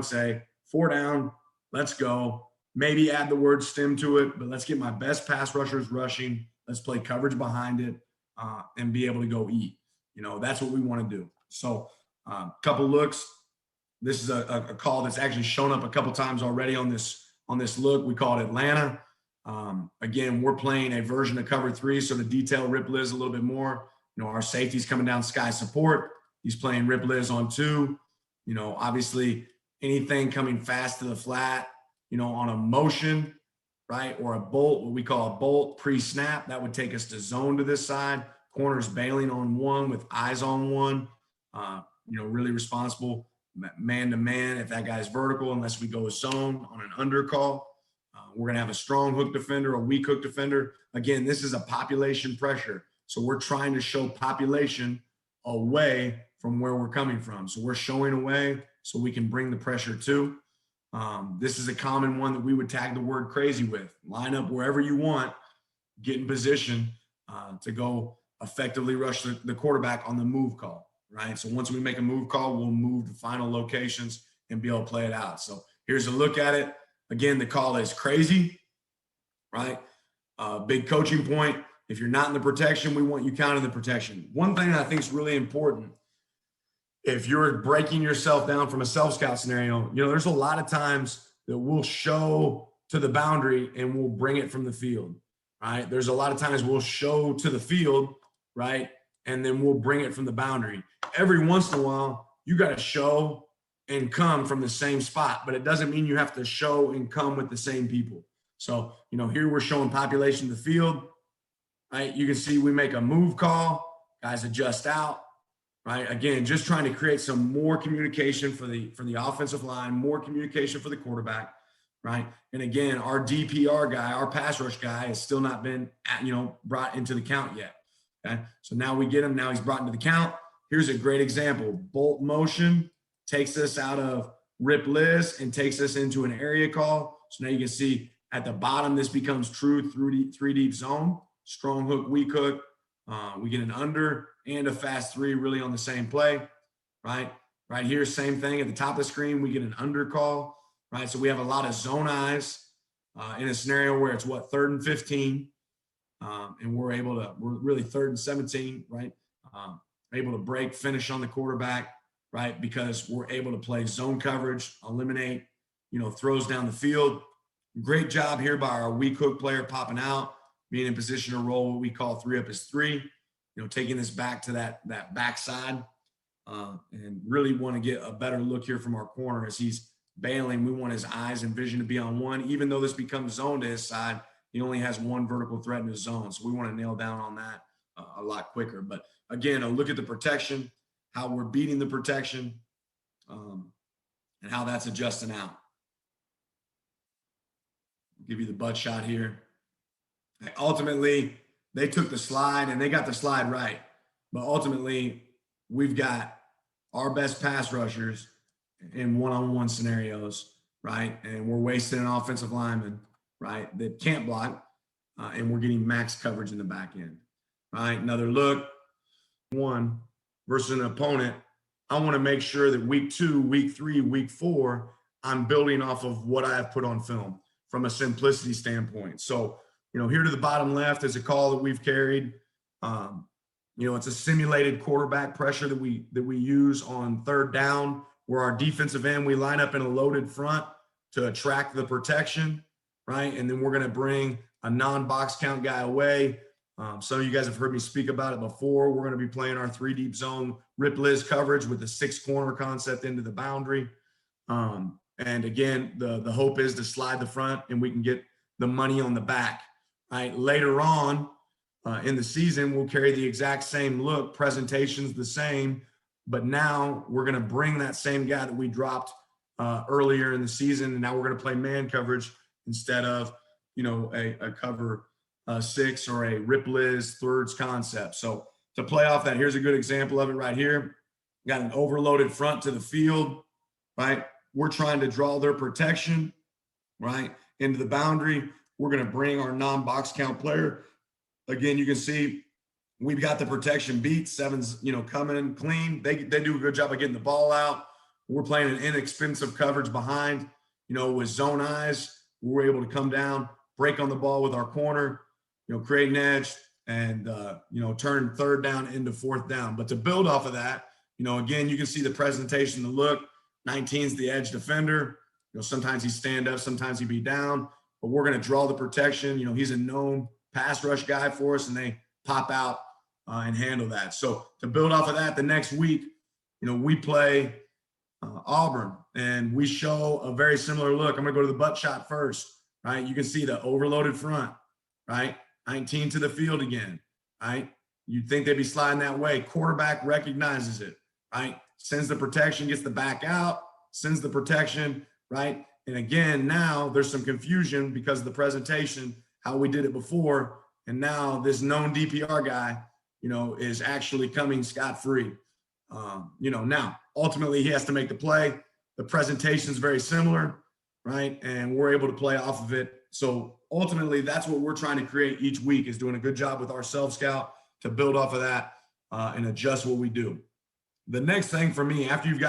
say 4 down, let's go. Maybe add the word stem to it, but let's get my best pass rushers rushing. Let's play coverage behind it and be able to go eat. That's what we want to do. So, couple looks. This is a call that's actually shown up a couple times already on this look. We call it Atlanta. Again, we're playing a version of cover 3, so the detail Rip Liz a little bit more. Our safety's coming down sky support. He's playing Rip Liz on 2. Obviously anything coming fast to the flat, on a motion, right, or a bolt, what we call a bolt pre-snap, that would take us to zone to this side. Corners bailing on 1 with eyes on 1. Really responsible man-to-man if that guy's vertical, unless we go zone on an under call. We're going to have a strong hook defender, a weak hook defender. Again, this is a population pressure. So we're trying to show population away from where we're coming from. So we're showing away so we can bring the pressure to. This is a common one that we would tag the word crazy with. Line up wherever you want, get in position to go effectively rush the quarterback on the move call, right? So once we make a move call, we'll move to final locations and be able to play it out. So here's a look at it. Again, the call is crazy, right? Big coaching point. If you're not in the protection, we want you counting the protection. One thing that I think is really important, if you're breaking yourself down from a self-scout scenario, there's a lot of times that we'll show to the boundary and we'll bring it from the field, right? There's a lot of times we'll show to the field, right? And then we'll bring it from the boundary. Every once in a while, you got to show and come from the same spot, but it doesn't mean you have to show and come with the same people. So, here we're showing population of the field, right? You can see we make a move call, guys adjust out, right? Again, just trying to create some more communication for the offensive line, more communication for the quarterback, right? And again, our DPR guy, our pass rush guy has still not been, brought into the count yet, okay? So now we get him, now he's brought into the count. Here's a great example. Bolt motion takes us out of Rip Liz and takes us into an area call. So now you can see at the bottom, this becomes true 3 deep zone, strong hook, weak hook. We get an under and a fast 3 really on the same play, right? Right here, same thing. At the top of the screen, we get an under call, right? So we have a lot of zone eyes in a scenario where it's 3rd and 15. And we're really 3rd and 17, right? Able to break, finish on the quarterback, right? Because we're able to play zone coverage, eliminate, throws down the field. Great job here by our weak hook player popping out, being in position to roll what we call 3 up is 3, taking this back to that backside. And really want to get a better look here from our corner as he's bailing. We want his eyes and vision to be on 1. Even though this becomes zone to his side, he only has 1 vertical threat in his zone. So we want to nail down on that a lot quicker. But again, a look at the protection, how we're beating the protection, and how that's adjusting out. I'll give you the butt shot here. Ultimately, they took the slide and they got the slide right. But ultimately, we've got our best pass rushers in one-on-one scenarios, right? And we're wasting an offensive lineman, right, that can't block, and we're getting max coverage in the back end, right? Another look, 1 versus an opponent. I want to make sure that week 2, week 3, week 4, I'm building off of what I have put on film from a simplicity standpoint. So, here to the bottom left is a call that we've carried. It's a simulated quarterback pressure that we use on 3rd down, where our defensive end, we line up in a loaded front to attract the protection, right? And then we're going to bring a non-box count guy away. Some of you guys have heard me speak about it before. We're going to be playing our 3 deep zone Rip Liz coverage with the 6 corner concept into the boundary. And again, the hope is to slide the front and we can get the money on the back, right? Later on in the season, we'll carry the exact same look, presentation's the same, but now we're going to bring that same guy that we dropped earlier in the season, and now we're going to play man coverage instead of, a cover 6 or a Rip Liz thirds concept. So to play off that, here's a good example of it right here. Got an overloaded front to the field, right? We're trying to draw their protection, right, into the boundary. We're going to bring our non-box count player. Again, you can see we've got the protection beat. 7's, coming clean. They do a good job of getting the ball out. We're playing an inexpensive coverage behind, with zone eyes. We're able to come down, break on the ball with our corner, create an edge, and turn third down into fourth down. But to build off of that, again, you can see the presentation, the look. 19's the edge defender. Sometimes he stand up, sometimes he be down, but we're going to draw the protection. He's a known pass rush guy for us, and they pop out and handle that. So to build off of that, the next week, we play Auburn, and we show a very similar look. I'm going to go to the butt shot first, right? You can see the overloaded front, right? 19 to the field again, right? You'd think they'd be sliding that way. Quarterback recognizes it, right? Sends the protection, gets the back out, sends the protection, right? And again, now there's some confusion because of the presentation, how we did it before. And now this known DPR guy, is actually coming scot-free. Now ultimately he has to make the play. The presentation is very similar, right? And we're able to play off of it. So ultimately that's what we're trying to create each week, is doing a good job with our self-scout to build off of that and adjust what we do. The next thing for me, after you've got